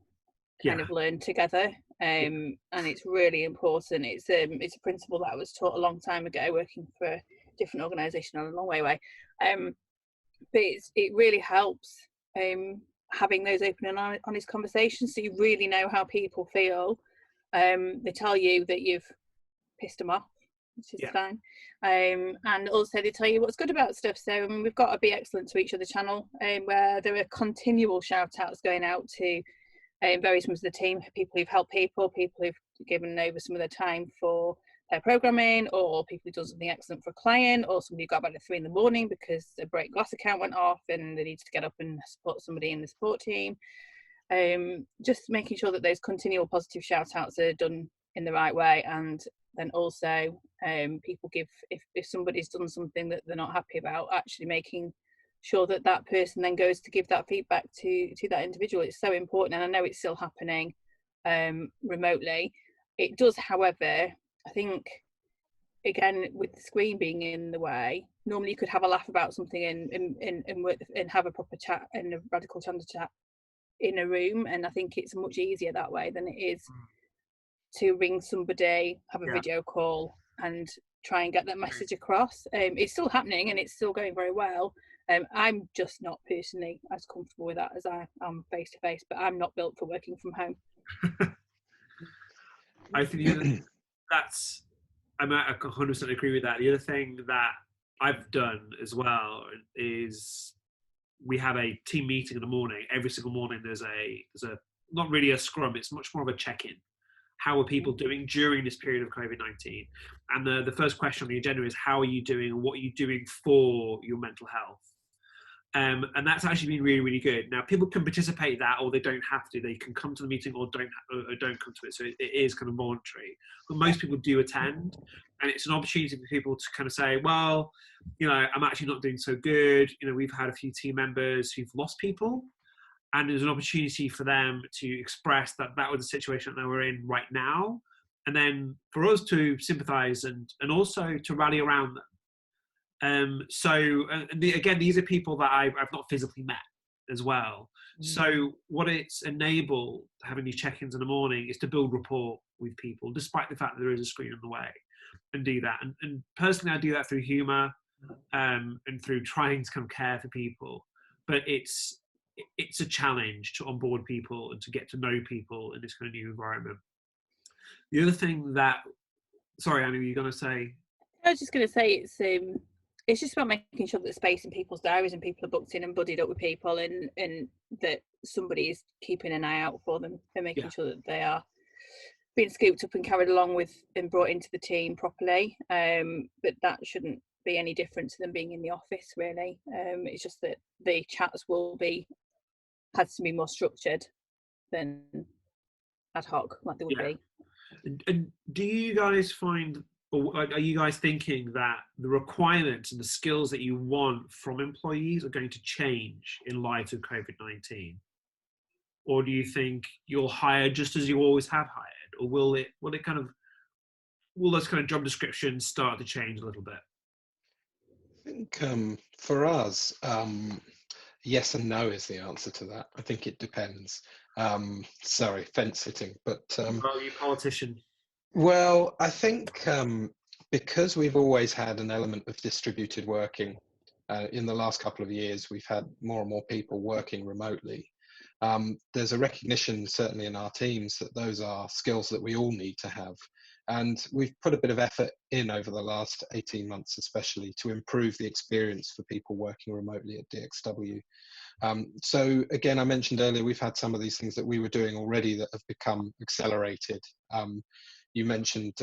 kind of learn together, and it's really important. It's a principle that I was taught a long time ago working for a different organisation a long way away, but it really helps having those open and honest conversations, so you really know how people feel. They tell you that you've pissed them off, which is fine, and also they tell you what's good about stuff. So we've got a Be Excellent to Each Other channel, where there are continual shout outs going out to various members of the team, people who've helped people who've given over some of their time for their programming, or people who've done something excellent for a client, or somebody who got back at 3 a.m. because a break glass account went off and they need to get up and support somebody in the support team. Just making sure that those continual positive shout outs are done in the right way, and then also people give, if somebody's done something that they're not happy about, actually making sure that that person then goes to give that feedback to that individual. It's so important, and I know it's still happening remotely. It does, however, I think, again, with the screen being in the way, normally you could have a laugh about something and have a proper chat and a radical candor chat in a room, and I think it's much easier that way than it is to ring somebody, have a video call and try and get that message across. It's still happening and it's still going very well. I'm just not personally as comfortable with that as I am face to face, but I'm not built for working from home. I think I 100% agree with that. The other thing that I've done as well is we have a team meeting in the morning. Every single morning there's a not really a scrum, it's much more of a check-in. How are people doing during this period of COVID-19? And the first question on the agenda is, how are you doing and what are you doing for your mental health? And that's actually been really, really good. Now, people can participate in that, or they don't have to. They can come to the meeting or don't come to it. So it is kind of voluntary. But most people do attend. And it's an opportunity for people to kind of say, well, I'm actually not doing so good. We've had a few team members who've lost people. And there's an opportunity for them to express that was the situation that we're in right now. And then for us to sympathize and also to rally around them. Again, these are people that I've not physically met as well. So what it's enabled, having these check-ins in the morning, is to build rapport with people, despite the fact that there is a screen in the way, and do that. And personally, I do that through humor and through trying to kind of care for people. But it's a challenge to onboard people and to get to know people in this kind of new environment. The other thing that, sorry, Annie, were you going to say? I was just going to say it's just about making sure that the space in people's diaries and people are booked in and buddied up with people, and that somebody is keeping an eye out for them and making sure that they are being scooped up and carried along with and brought into the team properly. But that shouldn't be any different to them being in the office, really. It's just that the chats has to be more structured than ad hoc like they would be. And do you guys find, or are you guys thinking that the requirements and the skills that you want from employees are going to change in light of COVID-19? Or do you think you'll hire just as you always have hired? Or will those kind of job descriptions start to change a little bit? I think for us, yes and no is the answer to that. I think it depends. Sorry, fence sitting, but Well, you politician. well, I think because we've always had an element of distributed working, in the last couple of years, we've had more and more people working remotely. There's a recognition, certainly in our teams, that those are skills that we all need to have. And we've put a bit of effort in over the last 18 months, especially, to improve the experience for people working remotely at DXW. So again, I mentioned earlier, we've had some of these things that we were doing already that have become accelerated. You mentioned,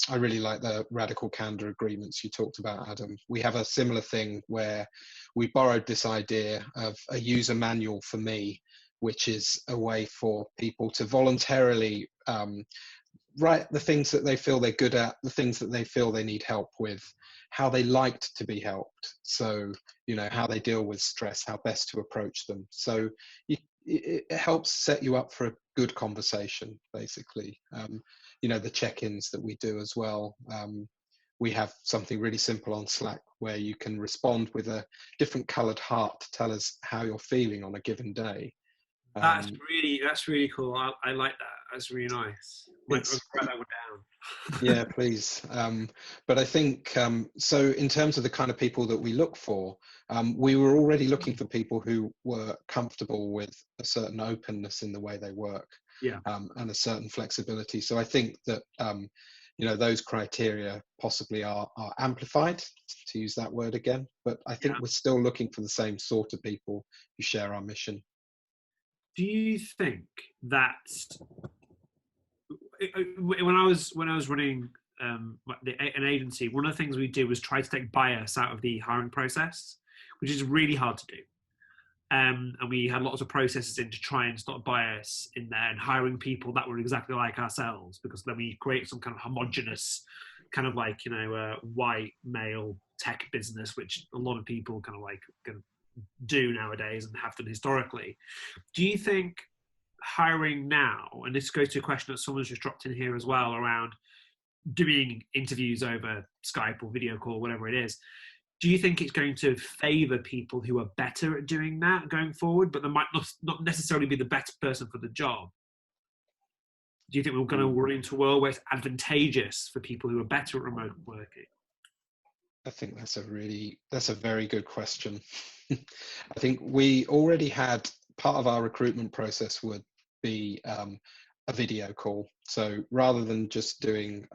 I really like the radical candor agreements you talked about, Adam. We have a similar thing where we borrowed this idea of a user manual for me, which is a way for people to voluntarily write the things that they feel they're good at, the things that they feel they need help with, how they liked to be helped. So, you know, how they deal with stress, how best to approach them. So it helps set you up for a good conversation, basically. You know, the check-ins that we do as well. We have something really simple on Slack where you can respond with a different colored heart to tell us how you're feeling on a given day. That's really cool. I like that. That's really nice. I'll write that one down. Yeah, please. But I think, so in terms of the kind of people that we look for, we were already looking for people who were comfortable with a certain openness in the way they work, Yeah. and a certain flexibility. So I think that, you know, those criteria possibly are amplified, to use that word again. But I think we're still looking for the same sort of people who share our mission. Do you think that when I was running an agency, one of the things we did was try to take bias out of the hiring process, which is really hard to do. And we had lots of processes in to try and stop bias in there and hiring people that were exactly like ourselves, because then we create some kind of homogenous, kind of like, you know, white male tech business, which a lot of people kind of like do nowadays and have done historically. Do you think hiring now, and this goes to a question that someone's just dropped in here as well, around doing interviews over Skype or video call, whatever it is, do you think it's going to favour people who are better at doing that going forward, but they might not necessarily be the best person for the job? Do you think we're going to run into a world where it's advantageous for people who are better at remote working? I think that's a very good question. I think we already had part of our recruitment process would be a video call. So rather than just doing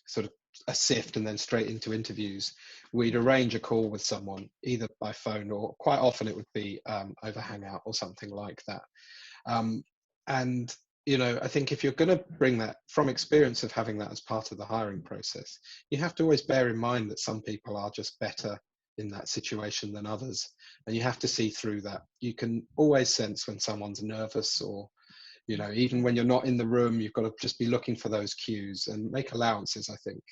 sort of a sift and then straight into interviews, we'd arrange a call with someone, either by phone or quite often it would be over Hangout or something like that. And you know, I think if you're going to bring that from experience of having that as part of the hiring process, you have to always bear in mind that some people are just better in that situation than others. And you have to see through that. You can always sense when someone's nervous, or, you know, even when you're not in the room, you've got to just be looking for those cues and make allowances, I think,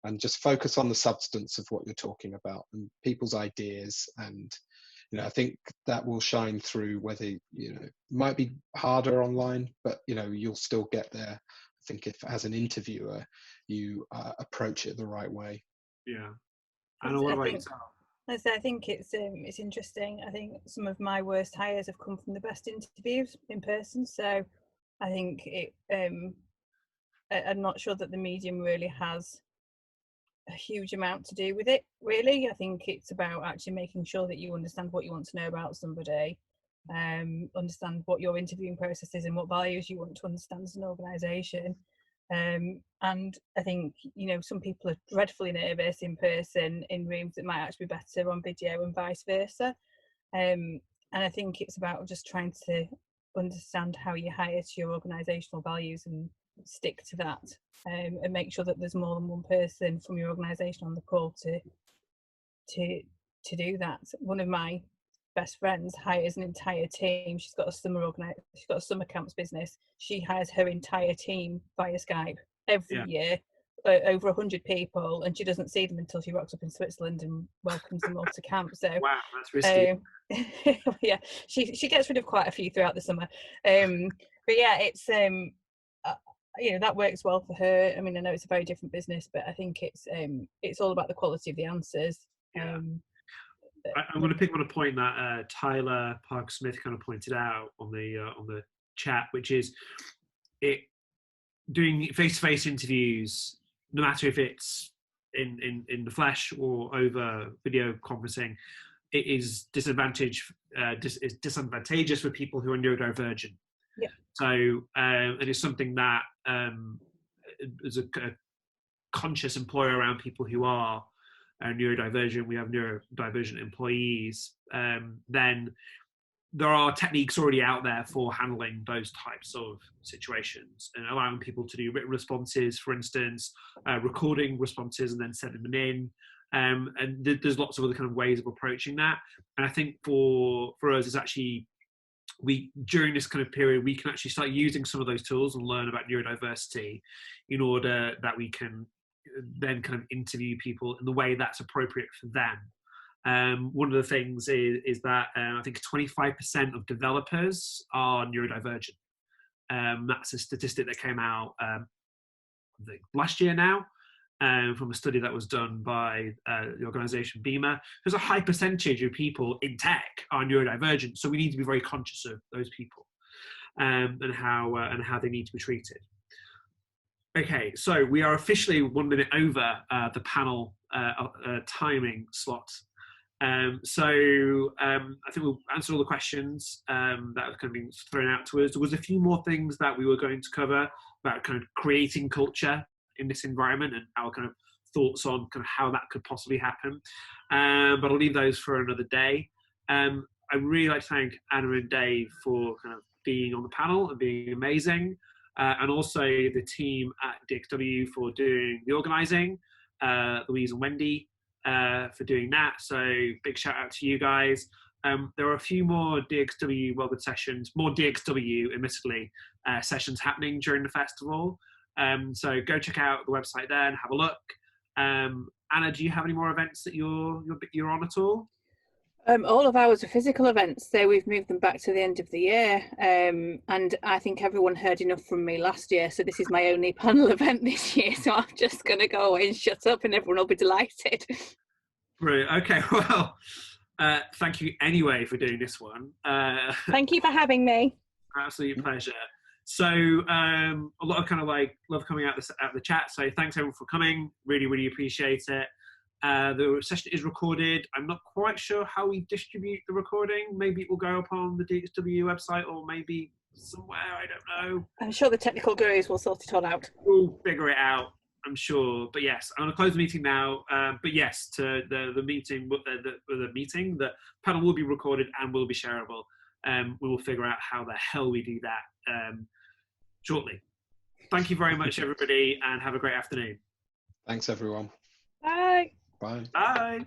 and just focus on the substance of what you're talking about and people's ideas. And you know, I think that will shine through, whether, you know, it might be harder online, but, you know, you'll still get there. I think if, as an interviewer, you approach it the right way. Yeah. And what about yourself? I think it's interesting. I think some of my worst hires have come from the best interviews in person. So I think I'm not sure that the medium really has a huge amount to do with it, really. I think it's about actually making sure that you understand what you want to know about somebody, understand what your interviewing process is and what values you want to understand as an organisation. And I think, you know, some people are dreadfully nervous in person in rooms that might actually be better on video and vice versa. And I think it's about just trying to understand how you hire to your organisational values and stick to that, and make sure that there's more than one person from your organisation on the call to do that. One of my best friends hires an entire team. She's got a summer camps business. She hires her entire team via Skype every year, over 100 people, and she doesn't see them until she rocks up in Switzerland and welcomes them all to camp. So wow, that's risky. yeah, she gets rid of quite a few throughout the summer. But yeah, it's you know, that works well for her. I mean, I know it's a very different business, but I think it's all about the quality of the answers. Yeah. I'm going to pick on a point that Tyler Parker Smith kind of pointed out on the chat, which is it doing face-to-face interviews, no matter if it's in the flesh or over video conferencing, it is is disadvantageous for people who are neurodivergent. Yeah. So it is something that as a conscious employer around people who are neurodivergent, we have neurodivergent employees, then there are techniques already out there for handling those types of situations and allowing people to do written responses, for instance, recording responses and then sending them in. And there's lots of other kind of ways of approaching that. And I think for us, it's actually, during this kind of period, we can actually start using some of those tools and learn about neurodiversity in order that we can then kind of interview people in the way that's appropriate for them. One of the things is that I think 25% of developers are neurodivergent. That's a statistic that came out last year now, from a study that was done by the organisation BEMA. There's a high percentage of people in tech are neurodivergent, so we need to be very conscious of those people and how they need to be treated. Okay, so we are officially 1 minute over the panel timing slot. I think we'll answer all the questions that have kind of been thrown out to us. There was a few more things that we were going to cover about kind of creating culture in this environment and our kind of thoughts on kind of how that could possibly happen. But I'll leave those for another day. I really like to thank Anna and Dave for kind of being on the panel and being amazing. And also the team at DXW for doing the organising, Louise and Wendy for doing that. So big shout out to you guys. There are a few more DXW Wellgood sessions, more DXW, admittedly, sessions happening during the festival. So go check out the website there and have a look. Anna, do you have any more events that you're on at all? All of ours are physical events, so we've moved them back to the end of the year. And I think everyone heard enough from me last year, so this is my only panel event this year. So I'm just going to go away and shut up, and everyone will be delighted. Brilliant. Okay. Well, thank you anyway for doing this one. Thank you for having me. Absolute pleasure. So a lot of kind of like love coming out the chat. So thanks everyone for coming. Really, really appreciate it. The session is recorded. I'm not quite sure how we distribute the recording. Maybe it will go up on the DXW website or maybe somewhere, I don't know. I'm sure the technical gurus will sort it all out. We'll figure it out, I'm sure. But yes, I'm going to close the meeting now. But yes, to the meeting, the panel will be recorded and will be shareable. We will figure out how the hell we do that shortly. Thank you very much, everybody, and have a great afternoon. Thanks, everyone. Bye. Bye. Bye.